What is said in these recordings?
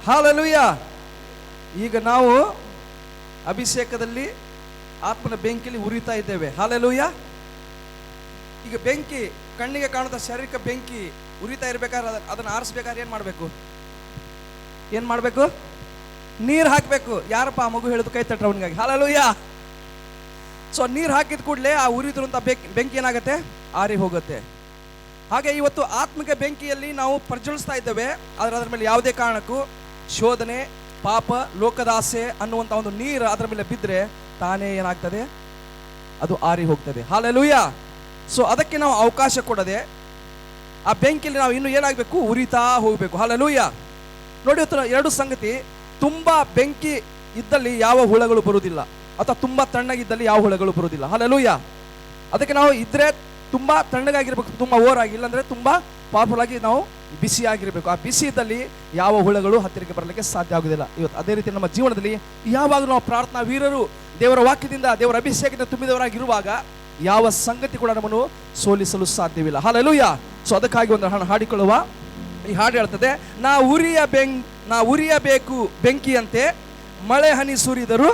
Hallelujah. ಈಗ ನಾವು ಅಭಿಷೇಕದಲ್ಲಿ ಆತ್ಮನ ಬೆಂಕಿಲಿ ಉರಿತಾ ಇದ್ದೇವೆ. ಹಲ್ಲೆಲೂಯಾ. ಈಗ ಬೆಂಕಿ ಕಣ್ಣಿಗೆ ಕಾಣುತ್ತ ಶಾರೀರಿಕ ಬೆಂಕಿ ಉರಿತಾ ಇರ್ಬೇಕಾದ್ರೆ ಅದನ್ನು ಆರಿಸ್ಬೇಕಾದ್ರೆ ಏನ್ ಮಾಡ್ಬೇಕು? ನೀರು ಹಾಕಬೇಕು. ಯಾರಪ್ಪ ಆ ಮಗು ಹೇಳಿದ್ರು? ಕೈ ತಟ್ರ ಅವನಿಗಾಗಿ. ಹಲ್ಲೆಲೂಯಾ. ಸೊ ನೀರು ಹಾಕಿದ ಕೂಡಲೇ ಆ ಉರಿದಿರುವಂಥ ಬೆಂಕಿ ಏನಾಗುತ್ತೆ? ಆರಿ ಹೋಗುತ್ತೆ. ಹಾಗೆ ಇವತ್ತು ಆತ್ಮಿಕ ಬೆಂಕಿಯಲ್ಲಿ ನಾವು ಪ್ರಜ್ವಲಿಸ್ತಾ ಇದ್ದೇವೆ. ಆದರೆ ಅದರ ಮೇಲೆ ಯಾವುದೇ ಕಾರಣಕ್ಕೂ ಶೋಧನೆ, ಪಾಪ, ಲೋಕದಾಸೆ ಅನ್ನುವಂಥ ಒಂದು ನೀರು ಅದರ ಮೇಲೆ ಬಿದ್ದರೆ ತಾನೇ ಏನಾಗ್ತದೆ? ಅದು ಆರಿ ಹೋಗ್ತದೆ. ಹಲ್ಲೆಲೂಯಾ. ಸೊ ಅದಕ್ಕೆ ನಾವು ಅವಕಾಶ ಕೊಡದೆ ಆ ಬೆಂಕಿಯಲ್ಲಿ ನಾವು ಇನ್ನು ಏನಾಗಬೇಕು? ಉರಿತಾ ಹೋಗಬೇಕು. ಹಲ್ಲೆಲೂಯಾ. ನೋಡಿ, ಇವತ್ತು ಎರಡು ಸಂಗತಿ. ತುಂಬ ಬೆಂಕಿ ಇದ್ದಲ್ಲಿ ಯಾವ ಹುಳಗಳು ಬರುವುದಿಲ್ಲ, ಅಥವಾ ತುಂಬ ತಣ್ಣಗಿದ್ದಲ್ಲಿ ಯಾವ ಹುಳಗಳು ಬರುವುದಿಲ್ಲ. ಹಲ್ಲೆಲೂಯಾ. ಅದಕ್ಕೆ ನಾವು ಇದ್ರೆ ತುಂಬ ತಣ್ಣಗಾಗಿರ್ಬೇಕು, ತುಂಬ ಓವರ್ ಇಲ್ಲಾಂದ್ರೆ ತುಂಬ ಪವರ್ಫುಲ್ ಆಗಿ ನಾವು ಬಿಸಿ ಆಗಿರಬೇಕು. ಆ ಬಿಸಿ ಇದ್ದಲ್ಲಿ ಯಾವ ಹುಳಗಳು ಹತ್ತಿರಕ್ಕೆ ಬರಲಿಕ್ಕೆ ಸಾಧ್ಯ ಆಗುವುದಿಲ್ಲ. ಇವತ್ತು ಅದೇ ರೀತಿ ನಮ್ಮ ಜೀವನದಲ್ಲಿ ಯಾವಾಗಲೂ ನಾವು ಪ್ರಾರ್ಥನಾ ವೀರರು, ದೇವರ ವಾಕ್ಯದಿಂದ, ದೇವರ ಅಭಿಷೇಕದಿಂದ ತುಂಬಿದವರಾಗಿರುವಾಗ ಯಾವ ಸಂಗತಿ ಕೂಡ ನಮ್ಮನ್ನು ಸೋಲಿಸಲು ಸಾಧ್ಯವಿಲ್ಲ. ಹಲ್ಲೆಲೂಯಾ. ಸೊ ಅದಕ್ಕಾಗಿ ಒಂದು ಹಾಡಿಕೊಳ್ಳುವ. ಈ ಹಾಡು ಹೇಳ್ತದೆ, ನಾ ಉರಿಯಬೇಕು ಬೆಂಕಿಯಂತೆ, ಮಳೆ ಹನಿ ಸುರಿದರೂ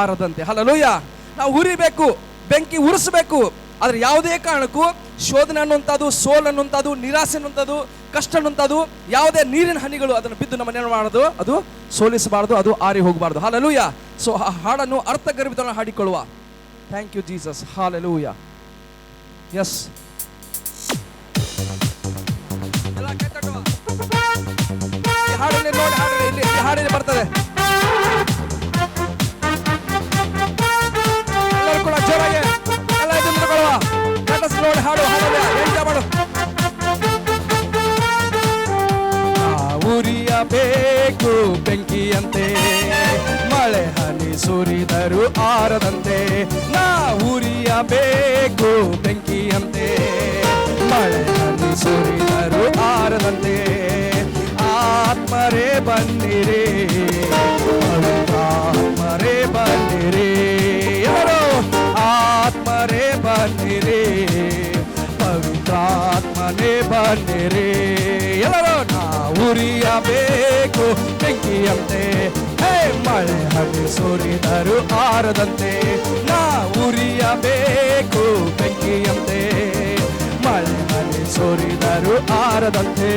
ಆರದಂತೆ. ಹಲ್ಲೆಲೂಯಾ. ನಾವು ಉರಿಬೇಕು, ಬೆಂಕಿ ಉರಿಸಬೇಕು. ಆದರೆ ಯಾವುದೇ ಕಾರಣಕ್ಕೂ ಶೋಧನೆ ಅನ್ನುವಂಥದ್ದು, ಸೋಲ್ ಅನ್ನುವಂಥದ್ದು, ನಿರಾಸೆ ಅನ್ನುವಂಥದ್ದು, ಕಷ್ಟ ಅನ್ನುವಂಥದ್ದು, ಯಾವುದೇ ನೀರಿನ ಹನಿಗಳು ಅದನ್ನು ಬಿದ್ದು ನಮ್ಮನ್ನೇನು ಮಾಡೋದು? ಅದು ಸೋಲಿಸಬಾರ್ದು, ಅದು ಆರಿ ಹೋಗಬಾರ್ದು. ಹಲ್ಲೆಲೂಯಾ. ಸೊ ಆ ಹಾಡನ್ನು ಅರ್ಥಗರ್ಭಿತವನ್ನು ಹಾಡಿಕೊಳ್ಳುವ. Thank you Jesus. Hallelujah. Yes, ಹಾಡಲ್ಲಿ ನೋಡಿ, ಇಲ್ಲಿ ಹಾಡಿಗೆ ಬರ್ತದೆ. ಎಲ್ಲರೂ ಕೂಡ ಜೋರಾಗಿ ಎಲ್ಲ ಎದುರುಕೊಳ್ಳುವ. ನೋಡಿ ಹಾಡು, ಎಂಜಾಯ್ ಮಾಡು. ಉರಿಯಬೇಕು ಬೆಂಕಿಯಂತೆ, ಮಳೆ ಹನಿ ಸುರಿದರೂ ಆರದಂತೆ. ನಾ ಉರಿಯಬೇಕು ಬೆಂಕಿಯಂತೆ, ಮಳೆ ಹನಿ ಸುರಿದರೂ ಆರದಂತೆ. ಆತ್ಮರೇ ಬನ್ನಿರಿ, ಆತ್ಮರೇ ಬನ್ನಿರಿ, ಎಲ್ಲರೂ ಆತ್ಮರೇ ಬನ್ನಿರಿ, ಪವಿತ್ರಾತ್ಮನೇ ಬನ್ನಿರಿ. ಎಲ್ಲರೂ ನಾ ಉರಿಯಬೇಕು ಬೆಂಕಿಯಂತೆ, ಹೇ ಮಳೆ ಹನಿ ಸುರಿದರೂ ಆರದಂತೆ. ನಾ ಉರಿಯಬೇಕು ಬೆಂಕಿಯಂತೆ, ಮಳೆ ಹನಿ ಸುರಿದರೂ ಆರದಂತೆ.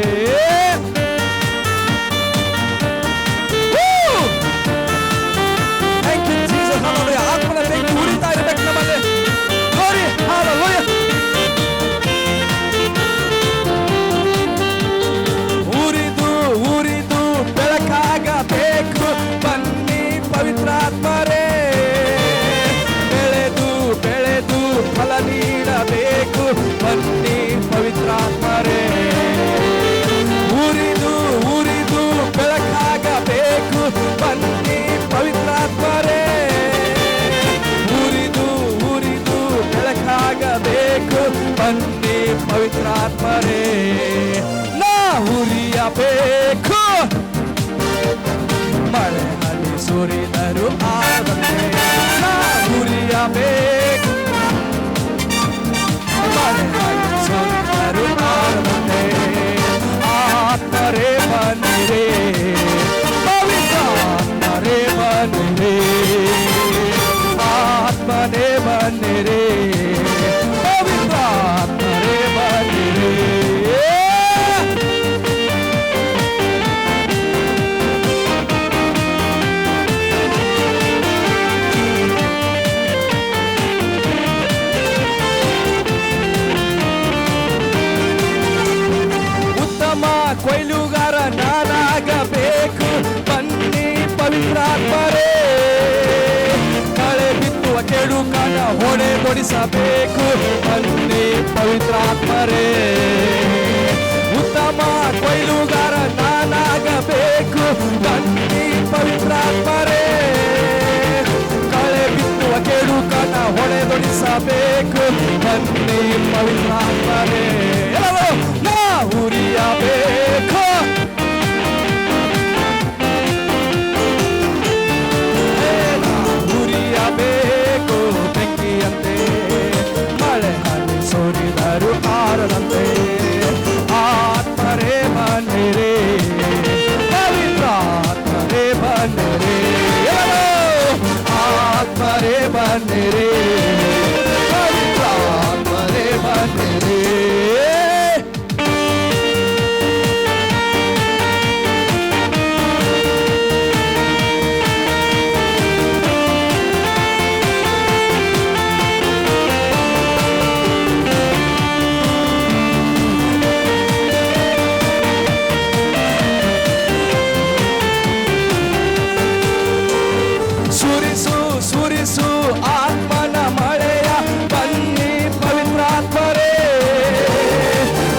ಆತ್ಮನ ಬೆಂಕಿ ಉರಿತಾ ಇರಬೇಕು ನಮ್ಮಲ್ಲಿ. ನೋಡಿ, ಹಲ್ಲೆಲೂಯಾ. ಉರಿದು ಉರಿದು ಬೆಳಕಾಗಬೇಕು, ಬನ್ನಿ ಪವಿತ್ರಾತ್ಮರೇ. ಬೆಳೆದು ಬೆಳೆದು ಫಲ ನೀಡಬೇಕು, ಬನ್ನಿ ಪವಿತ್ರಾತ್ಮರೇ. ಉರಿದು ಉರಿದು ಬೆಳಕಾಗಬೇಕು, ಬನ್ನಿ ಪವಿತ್ರಾತ್ಮರೇ. ಬೇಕು, ಬನ್ನಿ ಪವಿತ್ರಾತ್ಮರೇ. ನಾ ಉರಿಯಬೇಕು, ಮಳೆ ಹನಿ ಸುರಿದರೂ ಆರದಂತೆ. ನಾ ಉರಿಯಬೇಕು, ಮಳೆ ಹನಿ ಸುರಿದರೂ ಆರದಂತೆ. ಆತ್ಮರೇ ಬನ್ನಿರೇ, ಪವಿತ್ರಾತ್ಮರೇ ಬನ್ನಿರೇ, ಆತ್ಮನೇ ಬನ್ನಿರೇ, ಪವಿತ್ರಾತ್ಮರೇ ಬನ್ನಿರೇ. ಉತ್ತಮ ಕೊಯ್ಲುಗಾರ ನಾನಾಗಬೇಕು, ಬನ್ನಿ ಪವಿತ್ರಾತ್ಮರೇ. ಕಳೆ ಬಿತ್ತುವ ಕೆಡುಕನ ಹೊಡೆ ತೊಡಿಸಬೇಕು, ಬನ್ನಿ ಪವಿತ್ರಾತ್ಮರೇ. ಉತ್ತಮ ಕೊಯ್ಲುಗಾರ ನಾನಾಗಬೇಕು, ಬನ್ನಿ ಪವಿತ್ರಾತ್ಮರೇ. ಕಳೆ ಬಿತ್ತುವ ಕೆಡುಕನ ಹೊಡೆದೊಡಿಸಬೇಕು, ಬನ್ನಿ ಪವಿತ್ರಾತ್ಮರೇ. ನಾ ಉರಿಯಬೇಕು, ಉರಿಯಬೇಕು ಬೆಂಕಿಯಂತೆ, ಮಳೆ ಹನಿ ಸುರಿದರೂ ಆರದಂತೆ. ಆತ್ಮರೇ ಬನ್ನಿರೇ, ಪವಿತ್ರಾತ್ಮ ಬನ್ನಿರಿ, ಪವಿತ್ರಾತ್ಮರೇ ಬನ್ನಿರಿ. ಸುರಿಸು ಸುರಿಸು ಆತ್ಮನ ಮಳೆಯ, ಬನ್ನಿ ಪವಿತ್ರಾತ್ಮರೇ.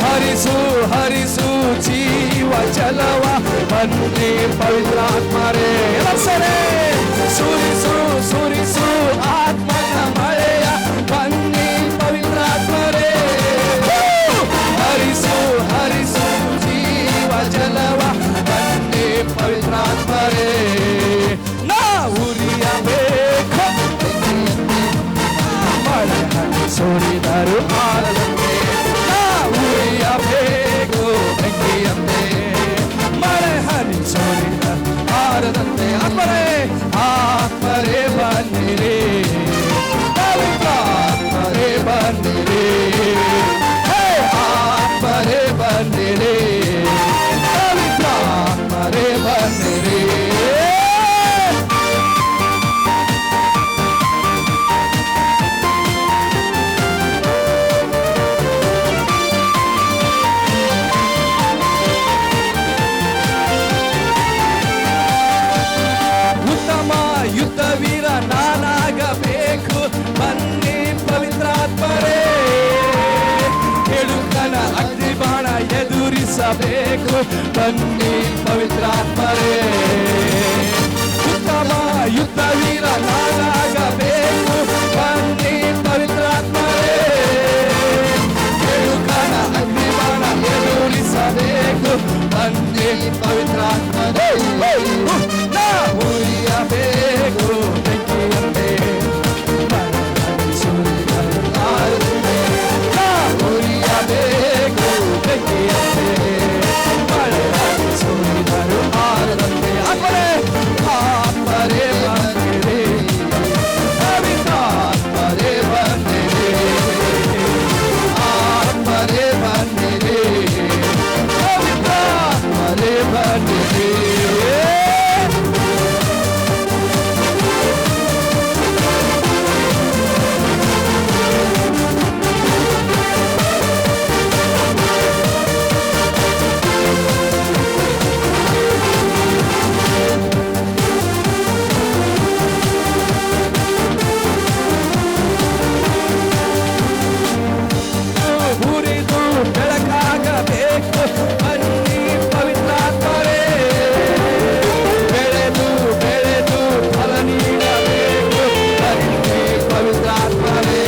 ಹರಿಸು ಹರಿಸು ಜೀವ ಜಲವ, ಬನ್ನಿ ಪವಿತ್ರಾತ್ಮರೇ. ಸರೇ ಸುರಿಸು ಸುರಿಸು ಆತ್ಮನ ಮಳೆಯ, ಬನ್ನಿ ಪವಿತ್ರಾತ್ಮರೇ. ಹರಿಸು ಹರಿಸು ಜೀವ ಜಲವ, ಬನ್ನಿ ಪವಿತ್ರಾತ್ಮರೇ. ಉರಿಯಬೇಕು ಮಳೆ ಹನಿ ಸುರಿದರು ಆರದಂತೆ, ಉರಿಯಬೇಕು ಬೆಂಕಿಯಂತೆ, ಮಳೆ ಹನಿ ಸುರಿದರು ಆರದಂತೆ. ಆತ್ಮರೇ ಆತ್ಮರೇ ಬನ್ನಿರಿ, ಪವಿತ್ರಾತ್ಮರೇ ಬನ್ನಿರಿ, ಆತ್ಮರೇ ಬನ್ನಿರಿ, ಪವಿತ್ರಾತ್ಮರೇ ಬನ್ನಿರಿ. ಯುದ್ಧವೀರ ನಾನಾಗಬೇಕು, ಬನ್ನಿ ಪವಿತ್ರಾತ್ಮರೇ. ಕೆಡುಕನ ಅಗ್ನಿಬಾಣ ಎದುರಿಸಬೇಕು, ಬನ್ನಿ ಪವಿತ್ರಾತ್ಮರೇ. ಉತ್ತಮ ಯುದ್ಧವೀರ ನಾನಾಗಬೇಕು, ಬನ್ನಿ ಪವಿತ್ರಾತ್ಮರೇ. ಕೆಡುಕನ ಅಗ್ನಿಬಾಣ ಎದುರಿಸಬೇಕು, ಬನ್ನಿ ಪವಿತ್ರಾತ್ಮರೇ. ಉರಿಯಬೇಕು ಬೆಂಕಿಯಂತೆ, ಉರಿಯಬೇಕು ಬೆಂಕಿಯಂತೆ, ಮಳೆ ಹನಿ ಸುರಿದರು ಆರದಂತೆ. ಆತ್ಮರೇ ಆತ್ಮರೇ ಬನ್ನಿರಿ, ಪವಿತ್ರಾತ್ಮರೇ ಬನ್ನಿರಿ, ಆತ್ಮರೇ ಬನ್ನಿರಿ, ಪವಿತ್ರಾತ್ಮರೇ ಬನ್ನಿರಿ. ಉರಿದು ಬೆಳಕಾಗಬೇಕು, ಬನ್ನಿ ಪವಿತ್ರಾತ್ಮರೇ. ಬೆಳೆದು ಬೆಳೆದು ಫಲ ನೀಡಬೇಕು, ಬನ್ನಿ ಪವಿತ್ರಾತ್ಮರೇ.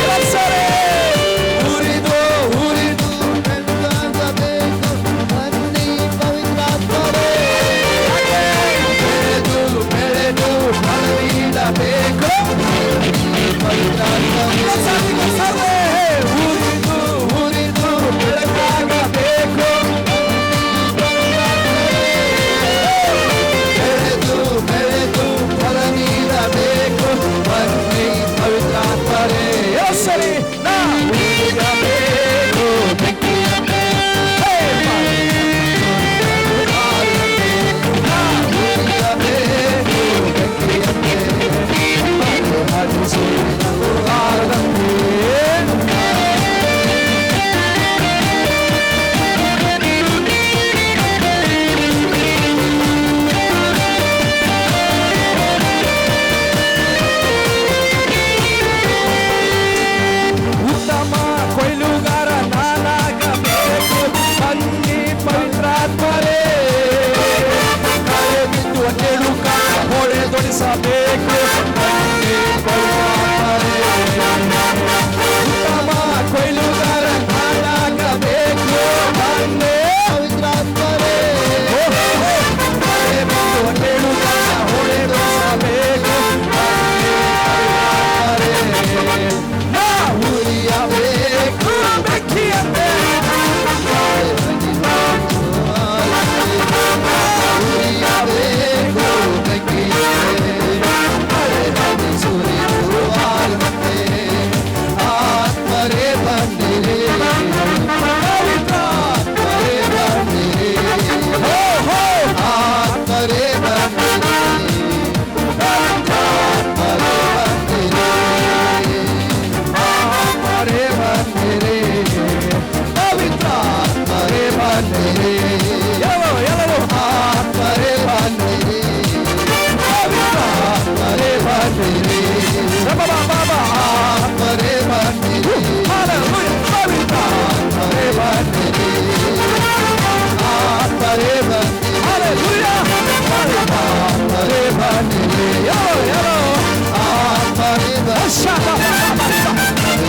ಉರಿದು ಉರಿದು ಬೆಳಕಾಗಬೇಕು, ಬನ್ನಿ ಪವಿತ್ರಾತ್ಮರೇ. ಬೆಳೆದು ಬೆಳೆದು ಫಲ ನೀಡಬೇಕು, ಪವಿತ್ರಾತ್ಮರೇ. ಉರಿದು ಉರಿದು ಬೆಳಕಾಗಬೇಕು, ಬೆಳೆದು ಬೆಳೆದು ಫಲ ನೀಡಬೇಕು, ಬನ್ನಿ ಪವಿತ್ರಾತ್ಮರೇ. ಸರಿ ಉರಿಯಬೇಕು ಬೆಂಕಿಯಂತೆ, ಉರಿಯಬೇಕು ಬೆಂಕಿಯಂತೆ, ಹನಿ ಸುರಿದರು ಆರದಂತೆ.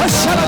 ಅಶ್ಶಾದ